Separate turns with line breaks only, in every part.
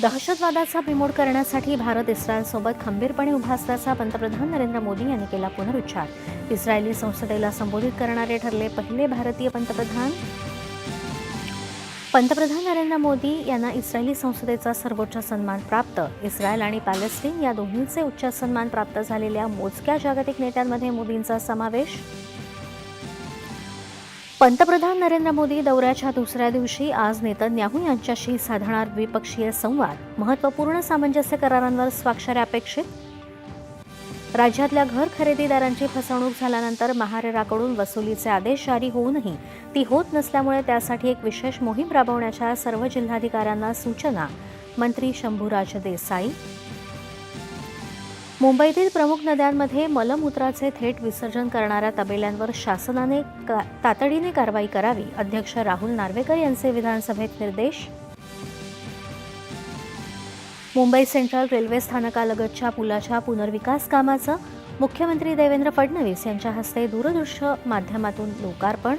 दहशतवादाचा बिमोड करण्यासाठी भारत इस्रायलसोबत खंबीरपणे उभा असल्याचा पंतप्रधान नरेंद्र मोदी यांनी केला पुनरुच्चार। इस्रायली संसदेला संबोधित करणारे ठरले पहिले भारतीय पंतप्रधान। पंतप्रधान नरेंद्र मोदी यांना इस्रायली संसदेचा सर्वोच्च सन्मान प्राप्त। इस्रायल आणि पॅलेस्टाईन या दोन्हीचे उच्च सन्मान प्राप्त झालेल्या मोजक्या जागतिक नेत्यांमध्ये मोदींचा समावेश। पंतप्रधान नरेंद्र मोदी दौऱ्याच्या दुसऱ्या दिवशी आज नेतन्याहू यांच्याशी साधणार द्विपक्षीय संवाद। महत्त्वपूर्ण सामंजस्य करारांवर स्वाक्षऱ्या अपेक्षित। राज्यातल्या घर खरेदीदारांची फसवणूक झाल्यानंतर महारेराकडून वसुलीचे आदेश जारी होऊनही ती होत नसल्यामुळे त्यासाठी एक विशेष मोहीम राबवण्याच्या सर्व जिल्हाधिकाऱ्यांना सूचना। मंत्री शंभूराज देसाई। मुंबईतील प्रमुख नद्यांमध्ये मलमूत्राचे थेट विसर्जन करणाऱ्या तबेल्यांवर शासनाने तातडीने कारवाई करावी। अध्यक्ष राहुल नार्वेकर यांचे विधानसभेत निर्देश। मुंबई सेंट्रल रेल्वे स्थानकालगतच्या पुलाच्या पुनर्विकास कामाचं मुख्यमंत्री देवेंद्र फडणवीस यांच्या हस्ते दूरदृश्य माध्यमातून लोकार्पण।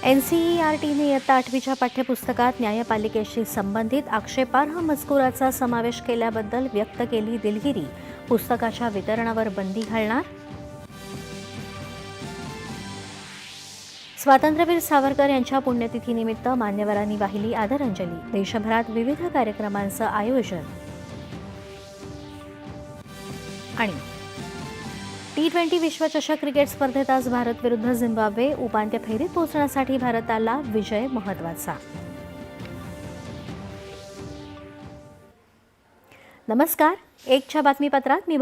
एनसीईआरटीने इयत्ता 8वीच्या पाठ्यपुस्तकात न्यायपालिकेशी संबंधित आक्षेपार्ह मजकुराचा समावेश केल्याबद्दल व्यक्त केली दिलगिरी। पुस्तकाच्या वितरणावर बंदी घालणार। स्वातंत्र्यवीर सावरकर यांच्या पुण्यतिथीनिमित्त मान्यवरांनी वाहिली आदरांजली। देशभरात विविध कार्यक्रमांचं आयोजन। आणि T20 विश्वचषक क्रिकेट स्पर्धेत आज भारत विरुद्ध झिम्बाब्वे। उपांत्य फेरीत पोहोचण्यासाठी भारताला विजय महत्त्वाचा। नमस्कार, एकच्या बातमीपत्रात मी